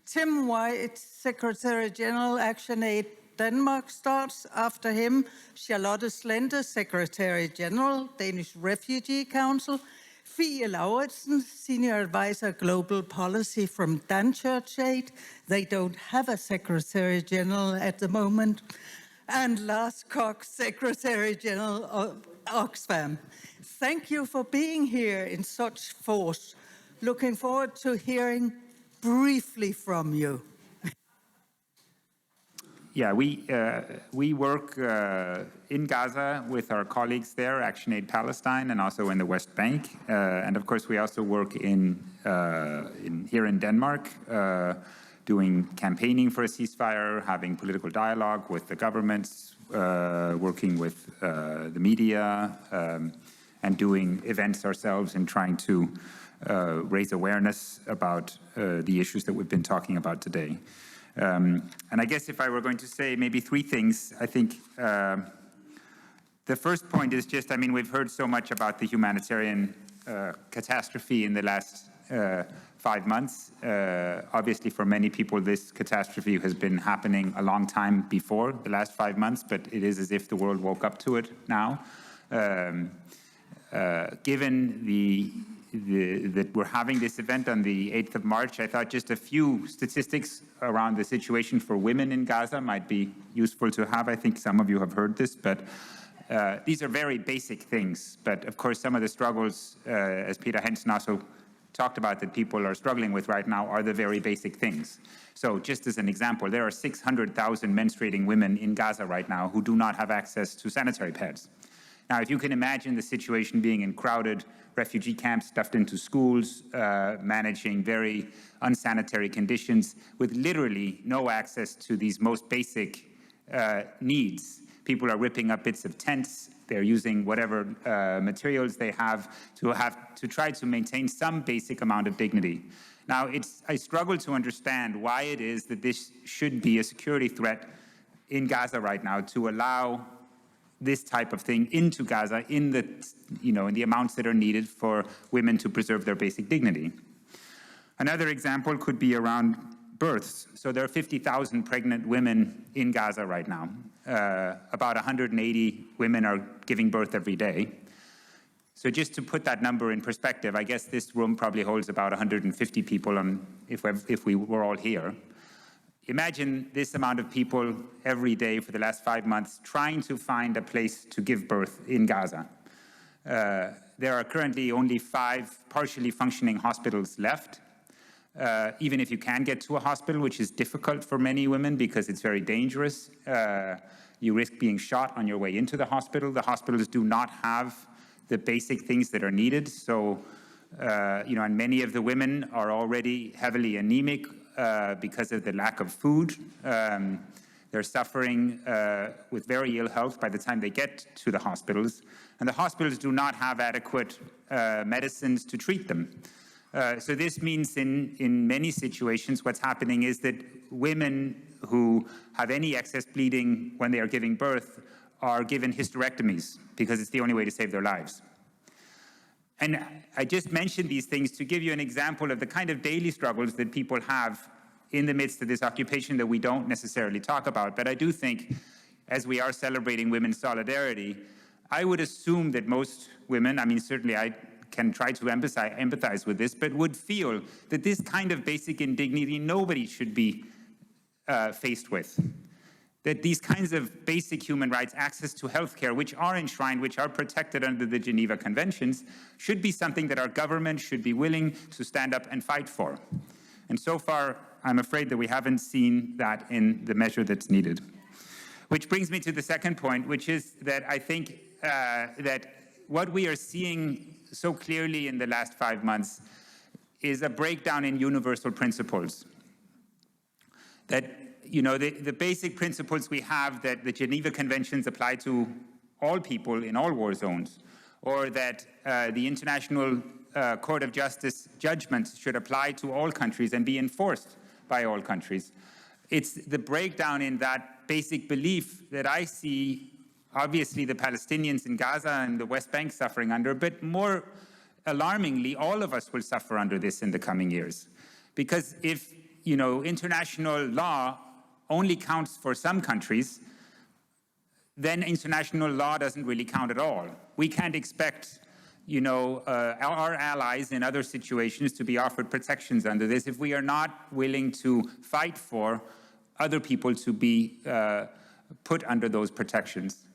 Tim White, Secretary General, Action Aid Denmark, starts. After him, Charlotte Slente, Secretary General, Danish Refugee Council, Fie Lauritsen, Senior Advisor Global Policy from Dan Church Aid. They don't have a Secretary General at the moment. And Lars Cox, Secretary General of Oxfam. Thank you for being here in such force. Looking forward to hearing briefly from you. Yeah, we work in Gaza with our colleagues there, Action Aid Palestine, and also in the West Bank. And of course, we also work here in Denmark, doing campaigning for a ceasefire, having political dialogue with the governments, working with the media, and doing events ourselves and trying to raise awareness about the issues that we've been talking about today. And I guess if I were going to say maybe three things, I think the first point is just, I mean, we've heard so much about the humanitarian catastrophe in the last 5 months. Obviously, for many people, this catastrophe has been happening a long time before the last 5 months, but it is as if the world woke up to it now. Given that we're having this event on the 8th of March, I thought just a few statistics around the situation for women in Gaza might be useful to have. I think some of you have heard this, but these are very basic things. But of course, some of the struggles, as Peter Hansen also talked about, that people are struggling with right now are the very basic things. So just as an example, there are 600,000 menstruating women in Gaza right now who do not have access to sanitary pads. Now, if you can imagine the situation being in crowded refugee camps, stuffed into schools, managing very unsanitary conditions with literally no access to these most basic needs. People are ripping up bits of tents. They're using whatever materials they have to try to maintain some basic amount of dignity. Now, I struggle to understand why it is that this should be a security threat in Gaza right now to allow this type of thing into Gaza in the amounts that are needed for women to preserve their basic dignity. Another example could be around births. So there are 50,000 pregnant women in Gaza right now. About 180 women are giving birth every day. So just to put that number in perspective, I guess this room probably holds about 150 people if we were all here. Imagine this amount of people every day for the last 5 months trying to find a place to give birth in Gaza. There are currently only 5 partially functioning hospitals left. Even if you can get to a hospital, which is difficult for many women because it's very dangerous, you risk being shot on your way into the hospital. The hospitals do not have the basic things that are needed. So, and many of the women are already heavily anemic because of the lack of food. They're suffering with very ill health by the time they get to the hospitals. And the hospitals do not have adequate medicines to treat them. So this means in many situations what's happening is that women who have any excess bleeding when they are giving birth are given hysterectomies because it's the only way to save their lives. And I just mentioned these things to give you an example of the kind of daily struggles that people have in the midst of this occupation that we don't necessarily talk about. But I do think, as we are celebrating women's solidarity, I would assume that most women, I mean, certainly I can try to empathize with this, but would feel that this kind of basic indignity nobody should be faced with. That these kinds of basic human rights, access to healthcare, which are enshrined, which are protected under the Geneva Conventions, should be something that our government should be willing to stand up and fight for. And so far, I'm afraid that we haven't seen that in the measure that's needed. Which brings me to the second point, which is that I think that what we are seeing so clearly in the last 5 months is a breakdown in universal principles. That the basic principles we have, that the Geneva Conventions apply to all people in all war zones, or that the International Court of Justice judgments should apply to all countries and be enforced by all countries. It's the breakdown in that basic belief that I see, obviously, the Palestinians in Gaza and the West Bank suffering under, but more alarmingly, all of us will suffer under this in the coming years. Because if international law only counts for some countries, then international law doesn't really count at all. We can't expect our allies in other situations to be offered protections under this if we are not willing to fight for other people to be put under those protections.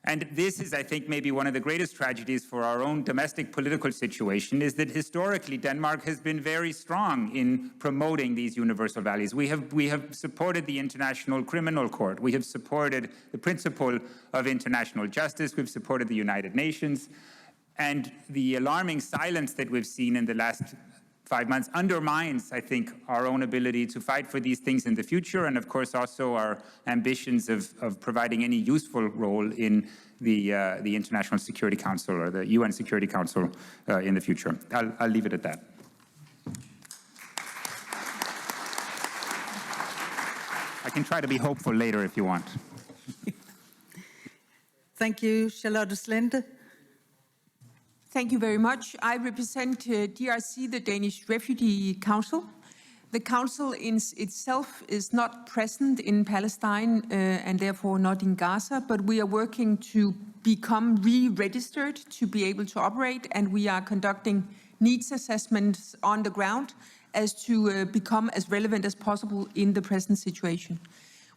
And this is, I think, maybe one of the greatest tragedies for our own domestic political situation, is that historically Denmark has been very strong in promoting these universal values. We have supported the International Criminal Court. We have supported the principle of international justice. We've supported the United Nations. And the alarming silence that we've seen in the last 5 months undermines, I think, our own ability to fight for these things in the future, and of course also our ambitions of providing any useful role in the International Security Council or the UN Security Council in the future. I'll leave it at that. I can try to be hopeful later if you want. Thank you, Charlotte Slente. Thank you very much. I represent DRC, the Danish Refugee Council. The council in itself is not present in Palestine and therefore not in Gaza, but we are working to become re-registered to be able to operate, and we are conducting needs assessments on the ground as to become as relevant as possible in the present situation.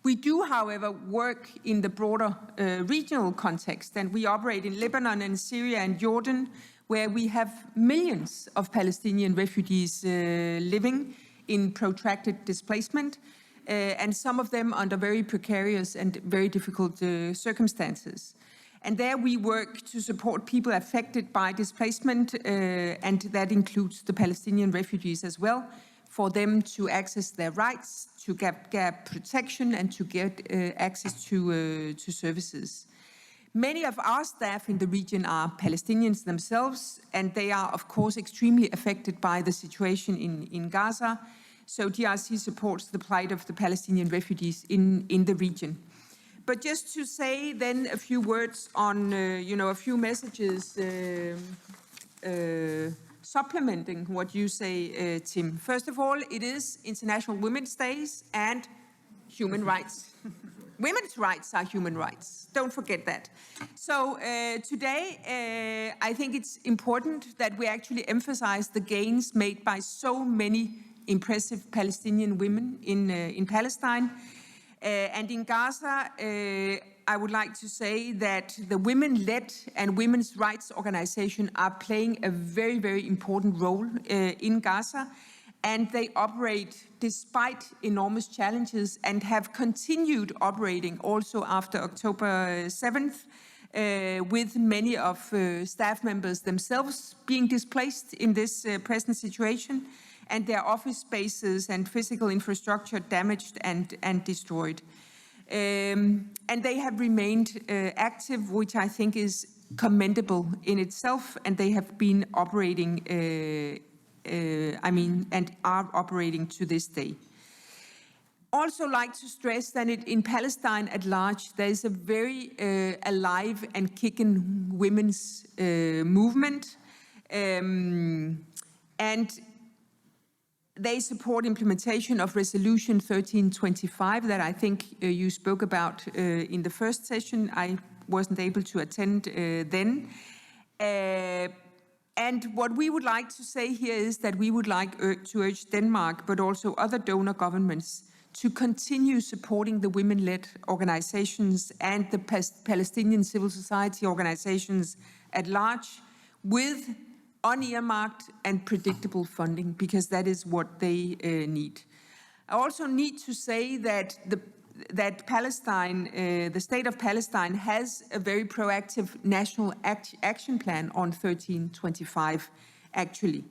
We do, however, work in the broader regional context, and we operate in Lebanon and Syria and Jordan, where we have millions of Palestinian refugees living in protracted displacement, and some of them under very precarious and very difficult circumstances. And there we work to support people affected by displacement, and that includes the Palestinian refugees as well, for them to access their rights, to get protection, and to get access to services. Many of our staff in the region are Palestinians themselves, and they are, of course, extremely affected by the situation in Gaza. So DRC supports the plight of the Palestinian refugees in the region. But just to say then a few words on, a few messages supplementing what you say, Tim. First of all, it is International Women's Days and human rights. Women's rights are human rights. Don't forget that. So today, I think it's important that we actually emphasize the gains made by so many impressive Palestinian women in Palestine. And in Gaza, I would like to say that the women-led and women's rights organizations are playing a very, very important role in Gaza. And they operate despite enormous challenges and have continued operating also after October 7th, with many of staff members themselves being displaced in this present situation, and their office spaces and physical infrastructure damaged and destroyed. And they have remained active, which I think is commendable in itself, and they have been operating and are operating to this day. Also like to stress that in Palestine at large, there is a very alive and kicking women's movement. And they support implementation of Resolution 1325 that I think you spoke about in the first session. I wasn't able to attend then. And what we would like to say here is that we would like to urge Denmark, but also other donor governments, to continue supporting the women-led organizations and the Palestinian civil society organizations at large with unearmarked and predictable funding, because that is what they need. I also need to say that Palestine, the state of Palestine, has a very proactive national action plan on 1325, actually.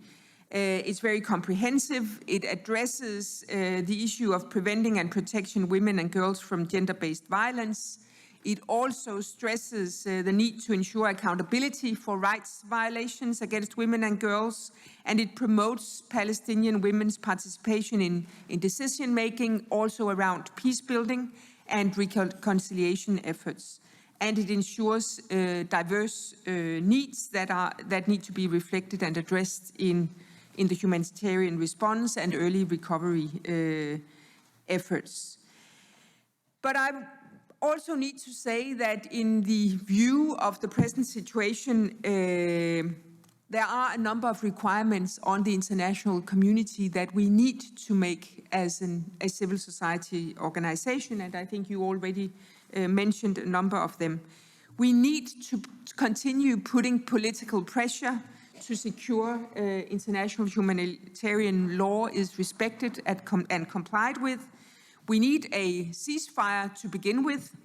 It's very comprehensive. It addresses the issue of preventing and protecting women and girls from gender-based violence. It also stresses the need to ensure accountability for rights violations against women and girls, and it promotes Palestinian women's participation in decision-making, also around peace building and reconciliation efforts. And it ensures diverse needs that need to be reflected and addressed in in the humanitarian response and early recovery efforts. But I also need to say that in the view of the present situation, there are a number of requirements on the international community that we need to make as a civil society organization, and I think you already mentioned a number of them. We need to continue putting political pressure to secure international humanitarian law is respected and complied with. We need a ceasefire to begin with.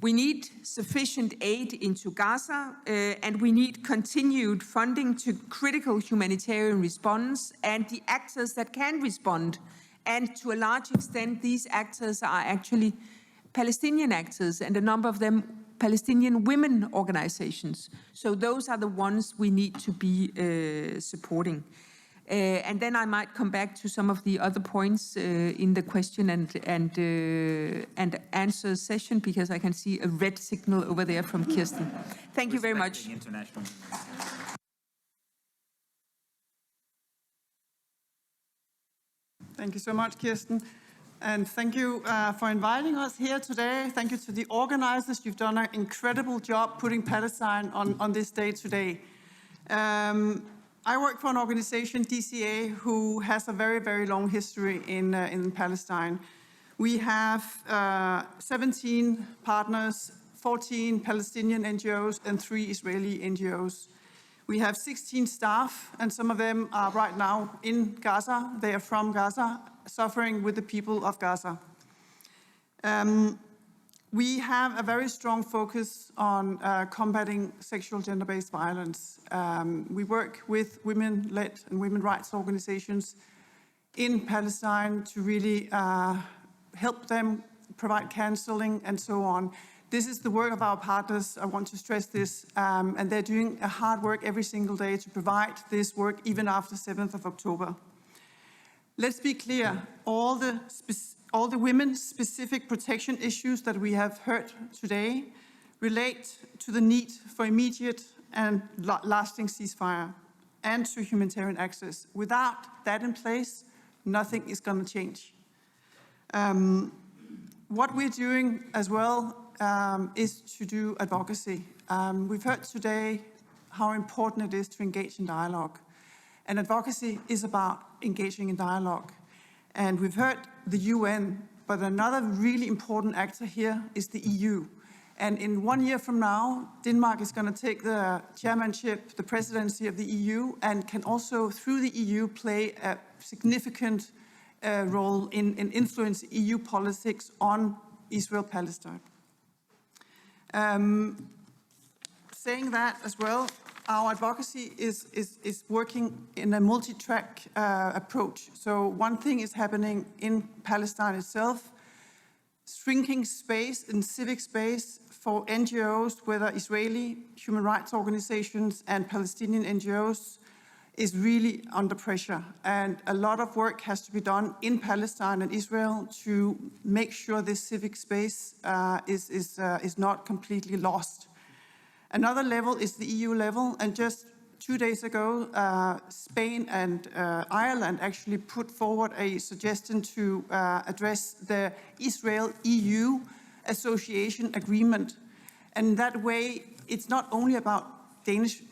We need sufficient aid into Gaza, and we need continued funding to critical humanitarian response and the actors that can respond. And to a large extent, these actors are actually Palestinian actors, and a number of them Palestinian women organizations. So those are the ones we need to be supporting. And then I might come back to some of the other points in the question and answer session, because I can see a red signal over there from Kirsten. Thank you very much. Thank you so much, Kirsten. And thank you for inviting us here today. Thank you to the organizers. You've done an incredible job putting Palestine on this day today. I work for an organization, DCA, who has a very, very long history in Palestine. We have 17 partners, 14 Palestinian NGOs, and 3 Israeli NGOs. We have 16 staff, and some of them are right now in Gaza. They are from Gaza, suffering with the people of Gaza. We have a very strong focus on combating sexual gender-based violence. We work with women-led and women rights organizations in Palestine to really help them, provide counseling, and so on. This is the work of our partners. I want to stress this, and they're doing a hard work every single day to provide this work even after 7th of October. Let's be clear, all the women-specific protection issues that we have heard today relate to the need for immediate and lasting ceasefire and to humanitarian access. Without that in place, nothing is going to change. What we're doing as well is to do advocacy. We've heard today how important it is to engage in dialogue. And advocacy is about engaging in dialogue. And we've heard the UN, but another really important actor here is the EU. And in 1 year from now, Denmark is going to take the chairmanship, the presidency of the EU, and can also, through the EU, play a significant role in influence EU politics on Israel-Palestine. Saying that as well, our advocacy is working in a multi-track approach. So one thing is happening in Palestine itself, shrinking space and civic space for NGOs, whether Israeli human rights organizations and Palestinian NGOs, is really under pressure. And a lot of work has to be done in Palestine and Israel to make sure this civic space is not completely lost. Another level is the EU level, and just 2 days ago, Spain and Ireland actually put forward a suggestion to address the Israel-EU Association Agreement. And that way, it's not only about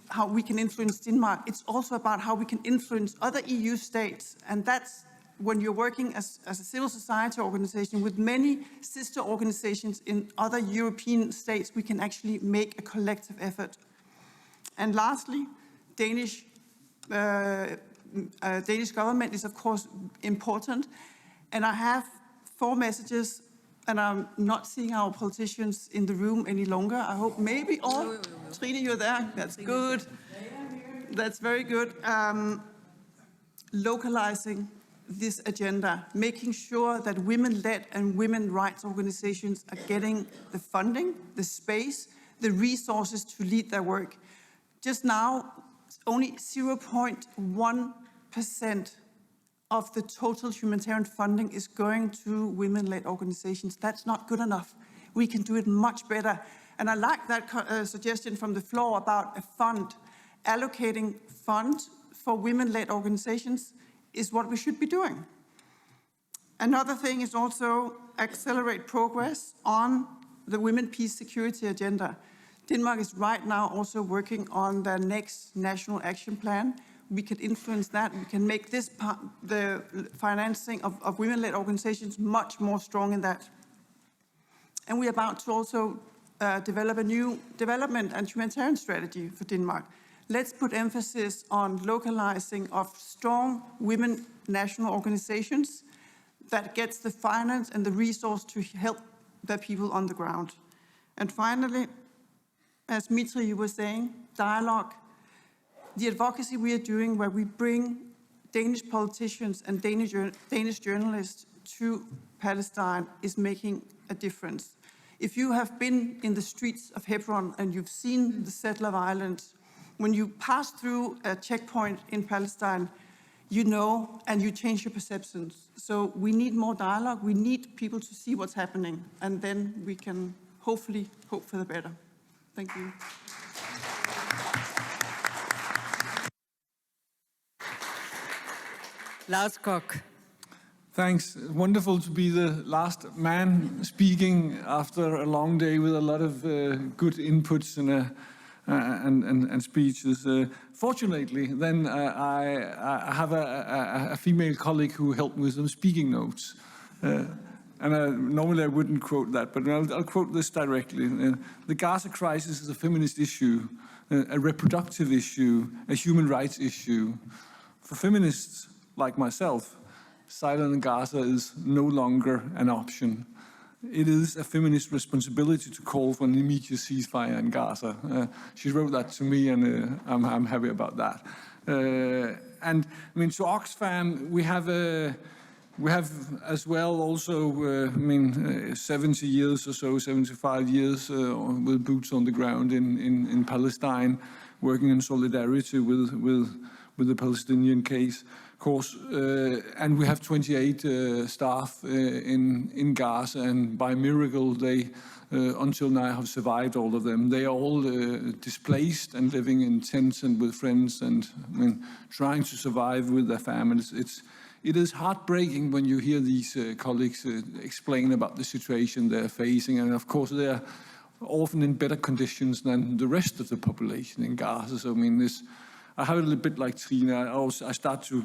how we can influence Denmark, it's also about how we can influence other EU states. And that's when you're working as a civil society organization with many sister organizations in other European states, we can actually make a collective effort. And lastly, Danish government is of course important. And I have 4 messages, and I'm not seeing our politicians in the room any longer. I hope maybe all, Trine, you're there, that's good. That's very good. Localizing this agenda, making sure that women-led and women rights organizations are getting the funding, the space, the resources to lead their work. Just now, only 0.1% of the total humanitarian funding is going to women-led organizations. That's not good enough. We can do it much better. And I like that suggestion from the floor about a fund, allocating funds for women-led organizations is what we should be doing. Another thing is also accelerate progress on the Women, Peace, Security agenda. Denmark is right now also working on the next national action plan. We can influence that. We can make this part, the financing of women-led organizations much more strong in that. And we're about to also develop a new development and humanitarian strategy for Denmark. Let's put emphasis on localizing of strong women national organizations that gets the finance and the resource to help the people on the ground. And finally, as Mitra, you were saying, dialogue. The advocacy we are doing where we bring Danish politicians and Danish journalists to Palestine is making a difference. If you have been in the streets of Hebron and you've seen the settler violence, when you pass through a checkpoint in Palestine, you know, and you change your perceptions. So we need more dialogue. We need people to see what's happening, and then we can hopefully hope for the better. Thank you. Lars Koch. Thanks. Wonderful to be the last man speaking after a long day with a lot of good inputs and speeches. Fortunately, then I have a female colleague who helped me with some speaking notes. Normally I wouldn't quote that, but I'll quote this directly. The Gaza crisis is a feminist issue, a reproductive issue, a human rights issue. For feminists like myself, silence in Gaza is no longer an option. It is a feminist responsibility to call for an immediate ceasefire in Gaza. She wrote that to me, and I'm happy about that. And I mean, to Oxfam, we have as well also, 70 years or so, 75 years with boots on the ground in Palestine, working in solidarity with the Palestinian case, of course. And we have 28 staff in Gaza, and by miracle, they until now have survived, all of them. They are all displaced and living in tents and with friends, and trying to survive with their families. It is heartbreaking when you hear these colleagues explain about the situation they're facing, and of course they're often in better conditions than the rest of the population in Gaza. So I have it a little bit like Trina. I start to,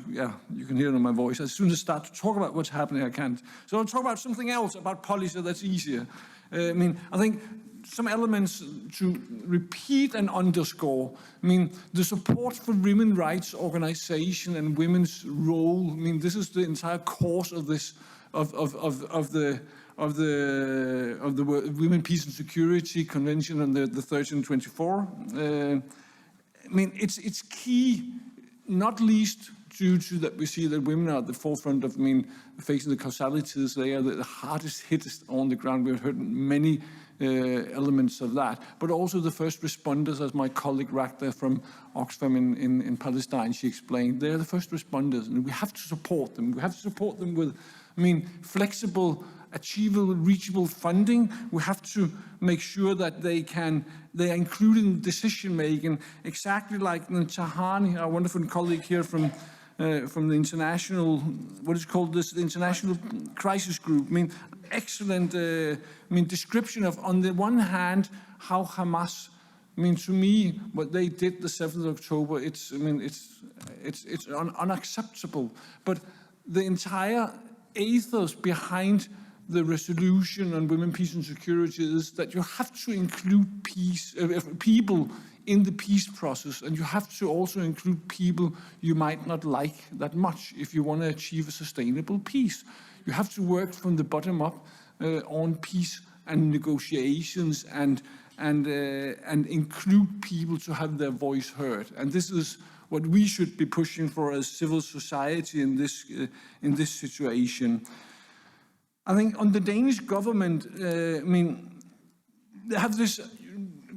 you can hear it in my voice. As soon as I start to talk about what's happening, I can't. So I'll talk about something else, about policy that's easier. I think some elements to repeat and underscore. The support for women rights organization and women's role. This is the entire course of this, of the Women, Peace and Security Convention and the 1324. It's key, not least due to that we see that women are at the forefront of, facing the causalities. They are the hardest hit on the ground. We've heard many elements of that, but also the first responders, as my colleague Ragda from Oxfam in Palestine, she explained. They're the first responders, and we have to support them. We have to support them with, flexible, achievable, reachable funding. We have to make sure that they are included in decision-making, exactly like Tahani, our wonderful colleague here from the international, what is called this, the International Crisis Group. Excellent description of, on the one hand, how Hamas, to me, what they did the 7th of October, it's unacceptable. But the entire ethos behind the resolution on women, peace and security is that you have to include people in the peace process, and you have to also include people you might not like that much if you want to achieve a sustainable peace. You have to work from the bottom up on peace and negotiations, and include people to have their voice heard. And this is what we should be pushing for as civil society in this situation. I think on the Danish government, they have this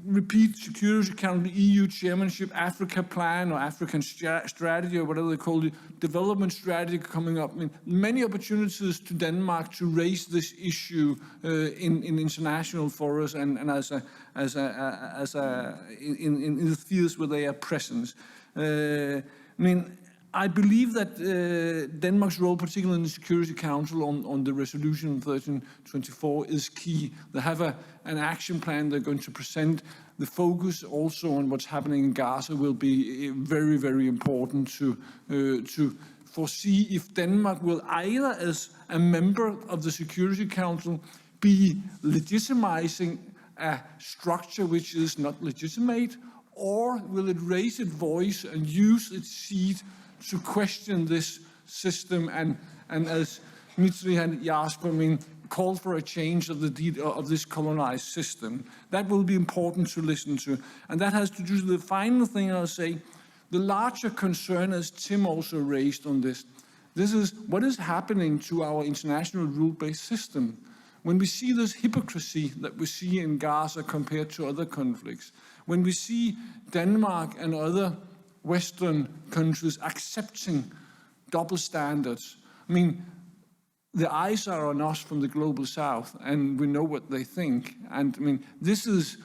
repeat Security Council, EU chairmanship, Africa plan or African strategy or whatever they call it, development strategy coming up. Many opportunities to Denmark to raise this issue in international forums and in the fields where they are present. I mean, I believe that Denmark's role, particularly in the Security Council on the resolution 1324, is key. They have an action plan they're going to present. The focus also on what's happening in Gaza will be very, very important to foresee if Denmark will either, as a member of the Security Council, be legitimizing a structure which is not legitimate, or will it raise its voice and use its seat to question this system and as Dmitry and Jasper, I mean, call for a change of this colonized system. That will be important to listen to. And that has to do with the final thing I'll say. The larger concern, as Tim also raised on this is what is happening to our international rule-based system. When we see this hypocrisy that we see in Gaza compared to other conflicts, when we see Denmark and other Western countries accepting double standards, I mean, the eyes are on us from the global south, and we know what they think. And I mean, this is,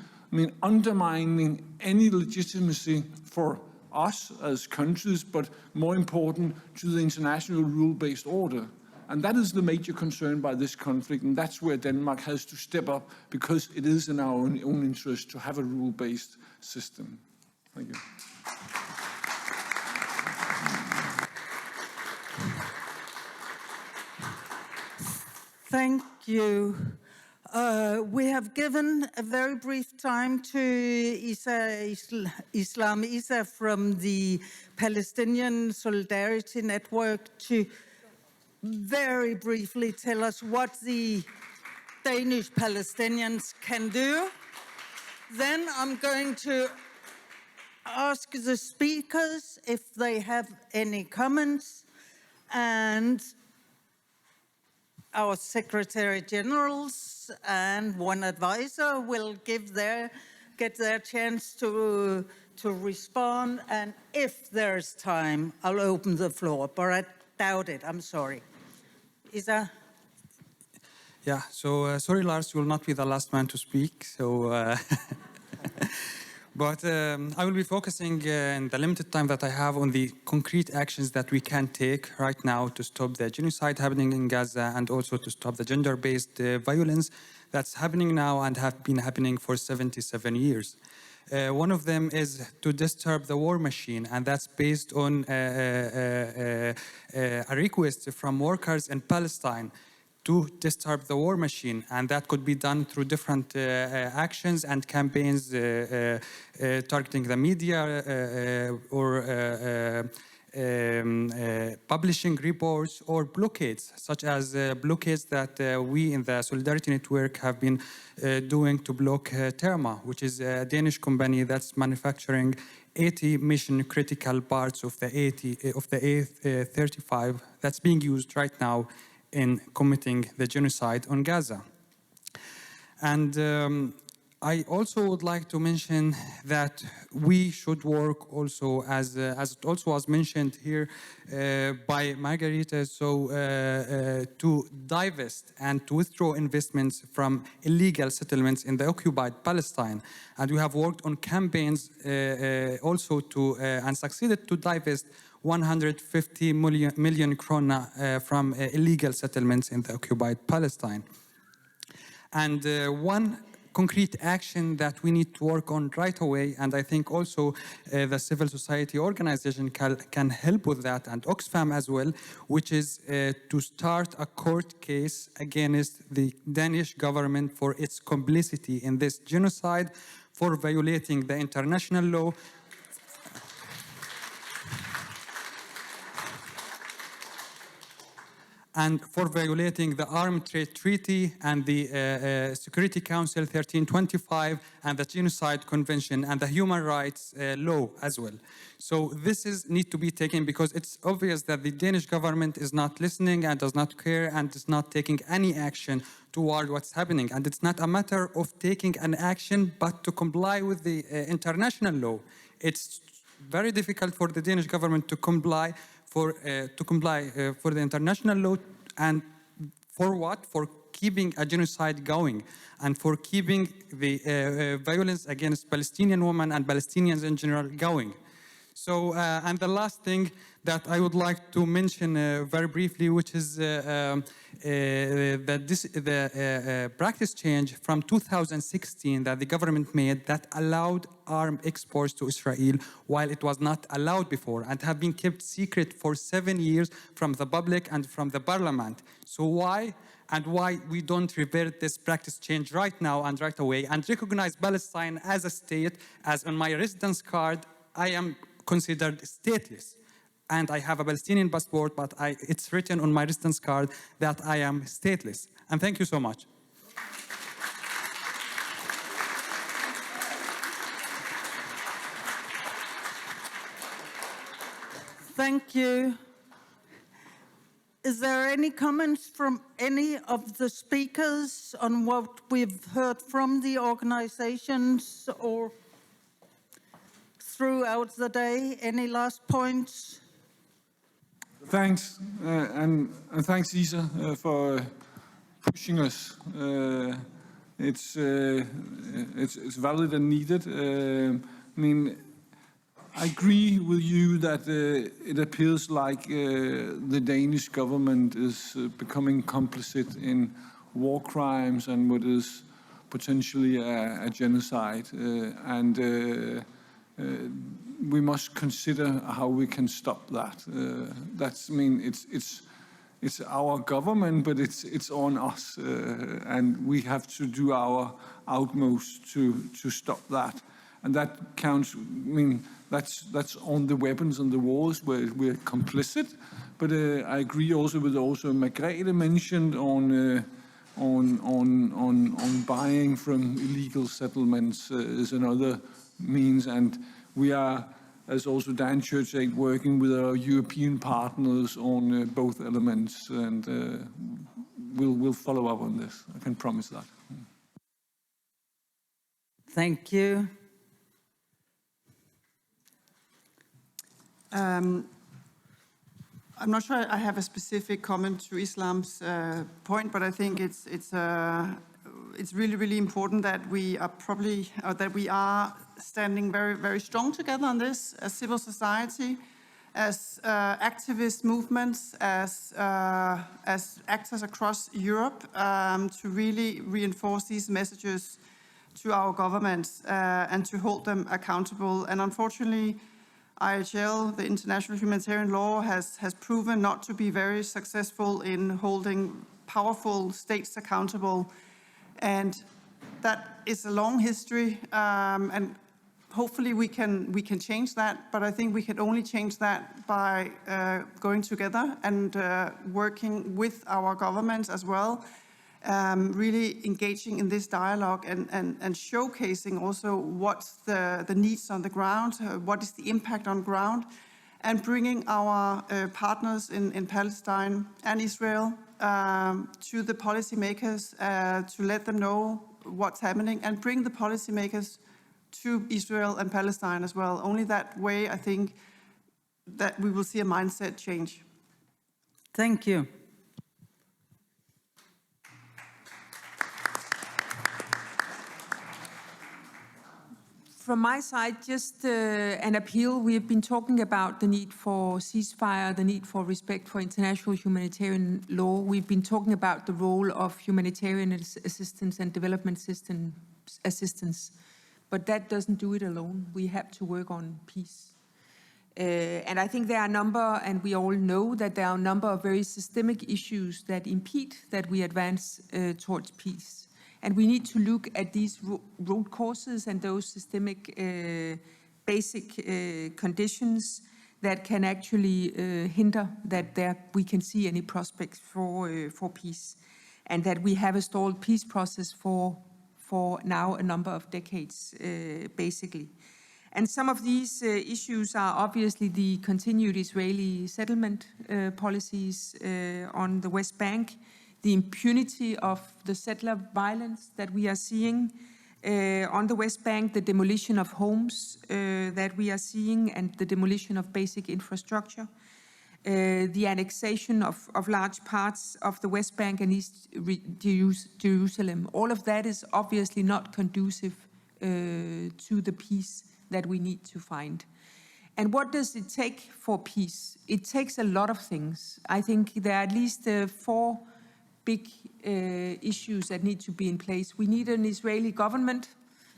undermining any legitimacy for us as countries, but more important, to the international rule-based order. And that is the major concern by this conflict, and that's where Denmark has to step up, because it is in our own interest to have a rule-based system. Thank you. Thank you. We have given a very brief time to Islam Isa from the Palestinian Solidarity Network to very briefly tell us what the Danish Palestinians can do. Then I'm going to ask the speakers if they have any comments, and our Secretary Generals and one advisor will get their chance to respond, and if there's time, I'll open the floor, but I doubt it, I'm sorry. Isa? Yeah, so sorry, Lars, you will not be the last man to speak, so... But I will be focusing in the limited time that I have on the concrete actions that we can take right now to stop the genocide happening in Gaza, and also to stop the gender-based violence that's happening now and have been happening for 77 years. One of them is to disturb the war machine, and that's based on a request from workers in Palestine to disturb the war machine, and that could be done through different actions and campaigns targeting the media or publishing reports or blockades, such as blockades that we in the Solidarity Network have been doing to block Therma, which is a Danish company that's manufacturing 80 mission-critical parts of the A-35 that's being used right now in committing the genocide on Gaza. And I also would like to mention that we should work also, as it also was mentioned here by Margarita, to divest and to withdraw investments from illegal settlements in the occupied Palestine. And we have worked on campaigns also to, and succeeded to divest 150 million krona from illegal settlements in the occupied Palestine. And one concrete action that we need to work on right away, and I think also the civil society organization can help with that, and Oxfam as well, which is to start a court case against the Danish government for its complicity in this genocide, for violating the international law, and for violating the Armed Trade Treaty and the Security Council 1325 and the Genocide Convention and the Human Rights Law as well. So this needs to be taken, because it's obvious that the Danish government is not listening and does not care and is not taking any action toward what's happening. And it's not a matter of taking an action, but to comply with the international law. It's very difficult for the Danish government to comply for the international law, and for what? For keeping a genocide going, and for keeping the violence against Palestinian women and Palestinians in general going. So, and the last thing that I would like to mention very briefly, which is that the practice change from 2016 that the government made that allowed arms exports to Israel while it was not allowed before and have been kept secret for 7 years from the public and from the parliament. So why we don't revert this practice change right now and right away and recognize Palestine as a state, as on my residence card, I am considered stateless. And I have a Palestinian passport, but it's written on my residence card that I am stateless. And thank you so much. Thank you. Is there any comments from any of the speakers on what we've heard from the organizations or throughout the day? Any last points? Thanks, and thanks, Isa, for pushing us. It's valid and needed. I mean, I agree with you that it appears like the Danish government is becoming complicit in war crimes and what is potentially a genocide. We must consider how we can stop that. I mean, it's our government, but it's on us, and we have to do our utmost to stop that. And that counts. I mean, that's on the weapons and the wars where we're complicit. But I agree also with Margrethe mentioned on buying from illegal settlements is another means, and we are, as also Dan Church said, working with our European partners on both elements, and we'll follow up on this. I can promise that. Thank you. I'm not sure I have a specific comment to Islam's point, but I think it's really, really important that we are standing very, very strong together on this as civil society, as activist movements, as actors across Europe, to really reinforce these messages to our governments and to hold them accountable. And unfortunately, IHL, the international humanitarian law, has proven not to be very successful in holding powerful states accountable. And that is a long history, and hopefully we can change that. But I think we can only change that by going together and working with our governments as well, really engaging in this dialogue and showcasing also what's the needs on the ground, what is the impact on ground, and bringing our partners in Palestine and Israel to the policymakers to let them know what's happening, and bring the policymakers to Israel and Palestine as well. Only that way, I think, that we will see a mindset change. Thank you. From my side, just an appeal. We have been talking about the need for ceasefire, the need for respect for international humanitarian law. We've been talking about the role of humanitarian assistance and development assistance. But that doesn't do it alone. We have to work on peace. And I think there are a number, and we all know that there are a number of very systemic issues that impede that we advance towards peace. And we need to look at these root causes and those systemic basic conditions that can actually hinder that we can see any prospects for peace. And that we have a stalled peace process for now a number of decades, basically. And some of these issues are obviously the continued Israeli settlement policies on the West Bank, the impunity of the settler violence that we are seeing on the West Bank, the demolition of homes that we are seeing, and the demolition of basic infrastructure, the annexation of large parts of the West Bank and East Jerusalem. All of that is obviously not conducive to the peace that we need to find. And what does it take for peace? It takes a lot of things. I think there are at least 4 big issues that need to be in place. We need an Israeli government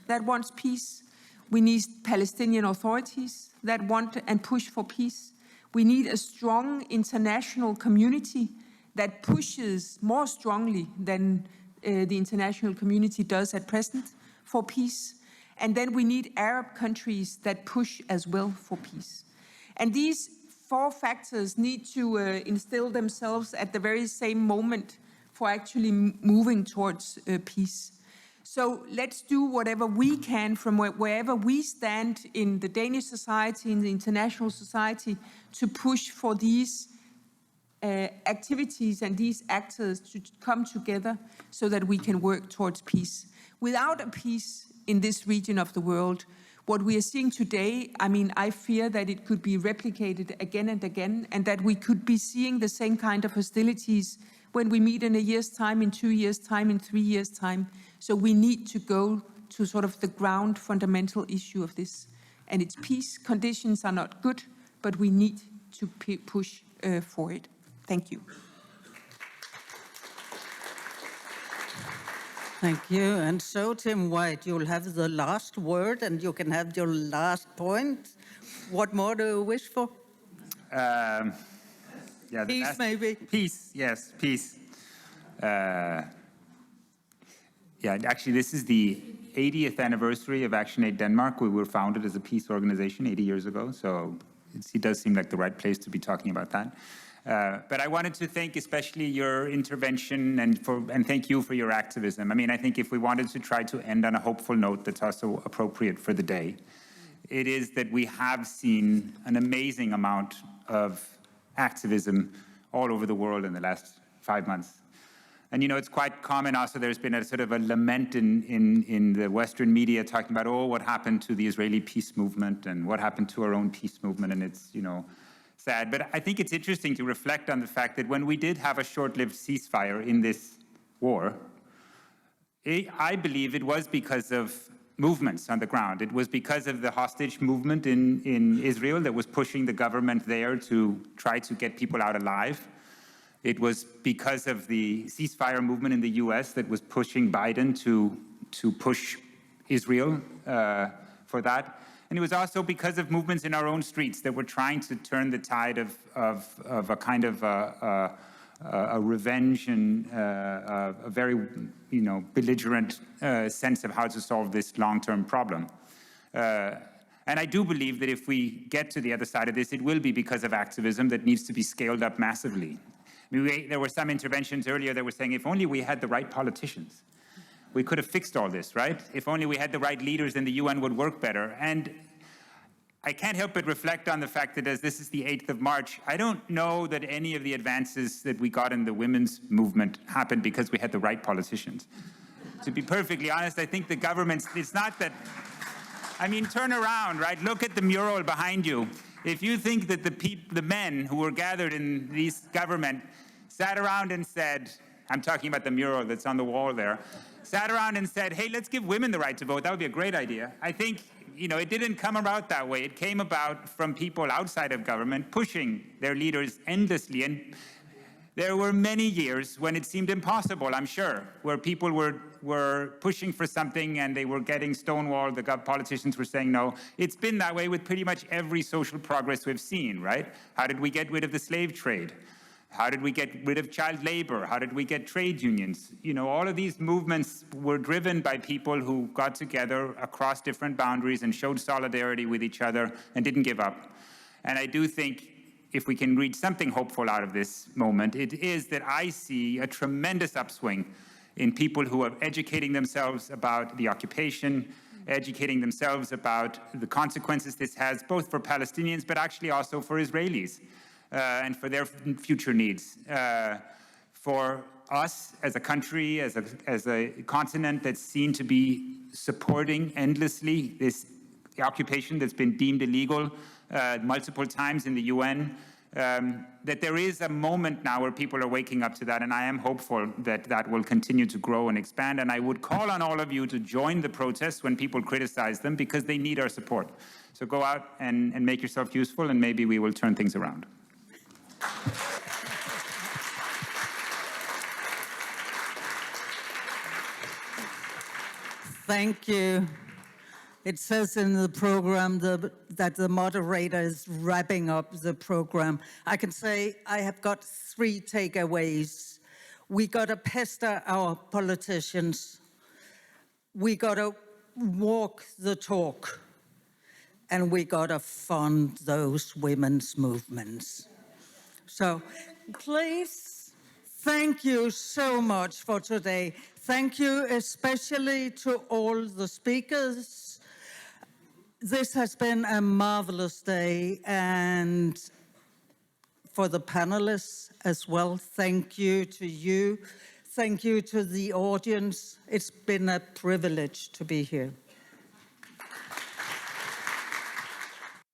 that wants peace. We need Palestinian authorities that want and push for peace. We need a strong international community that pushes more strongly than the international community does at present for peace. And then we need Arab countries that push as well for peace. And these 4 factors need to instill themselves at the very same moment for actually moving towards peace. So let's do whatever we can from wherever we stand in the Danish society, in the international society, to push for these activities and these actors to come together so that we can work towards peace. Without a peace in this region of the world, what we are seeing today, I mean, I fear that it could be replicated again and again, and that we could be seeing the same kind of hostilities when we meet in a year's time, in 2 years' time, in 3 years' time. So we need to go to sort of the ground fundamental issue of this. And its peace conditions are not good, but we need to push for it. Thank you. Thank you. And so, Tim White, you'll have the last word and you can have your last point. What more do you wish for? Yeah, Peace, maybe. Peace, yes, peace. Yeah, actually, this is the 80th anniversary of ActionAid Denmark. We were founded as a peace organization 80 years ago, so it does seem like the right place to be talking about that. But I wanted to thank especially your intervention and thank you for your activism. I mean, I think if we wanted to try to end on a hopeful note that's also appropriate for the day, it is that we have seen an amazing amount of activism all over the world in the last 5 months. And, you know, it's quite common also, there's been a sort of a lament in the Western media talking about, oh, what happened to the Israeli peace movement and what happened to our own peace movement, and it's, you know, sad. But I think it's interesting to reflect on the fact that when we did have a short-lived ceasefire in this war, I believe it was because of movements on the ground. It was because of the hostage movement in Israel that was pushing the government there to try to get people out alive. It was because of the ceasefire movement in the US that was pushing Biden to push Israel for that. And it was also because of movements in our own streets that were trying to turn the tide of a kind of a revenge and a very, you know, belligerent sense of how to solve this long-term problem. And I do believe that if we get to the other side of this, it will be because of activism that needs to be scaled up massively. I mean, there were some interventions earlier that were saying, if only we had the right politicians, we could have fixed all this, right? If only we had the right leaders, then the UN would work better. And I can't help but reflect on the fact that as this is the 8th of March, I don't know that any of the advances that we got in the women's movement happened because we had the right politicians. To be perfectly honest, I think the governments, it's not that, I mean, turn around, right? Look at the mural behind you. If you think that the men who were gathered in this government sat around and said, I'm talking about the mural that's on the wall there, sat around and said, hey, let's give women the right to vote, that would be a great idea. I think, you know, it didn't come about that way. It came about from people outside of government pushing their leaders endlessly. And there were many years when it seemed impossible, I'm sure, where people were pushing for something and they were getting stonewalled, the politicians were saying no. It's been that way with pretty much every social progress we've seen, right? How did we get rid of the slave trade? How did we get rid of child labor? How did we get trade unions? You know, all of these movements were driven by people who got together across different boundaries and showed solidarity with each other and didn't give up. And I do think if we can read something hopeful out of this moment, it is that I see a tremendous upswing in people who are educating themselves about the occupation, educating themselves about the consequences this has, both for Palestinians, but actually also for Israelis and for their future needs. For us as a country, as a continent that's seen to be supporting endlessly this occupation that's been deemed illegal multiple times in the UN, that there is a moment now where people are waking up to that, and I am hopeful that that will continue to grow and expand. And I would call on all of you to join the protests when people criticize them, because they need our support. So go out and make yourself useful, and maybe we will turn things around. Thank you. It says in the program that the moderator is wrapping up the program. I can say I have got 3 takeaways. We got to pester our politicians. We got to walk the talk. And we got to fund those women's movements. So please, thank you so much for today. Thank you especially to all the speakers. This has been a marvelous day, and for the panelists as well, thank you to you. Thank you to the audience. It's been a privilege to be here.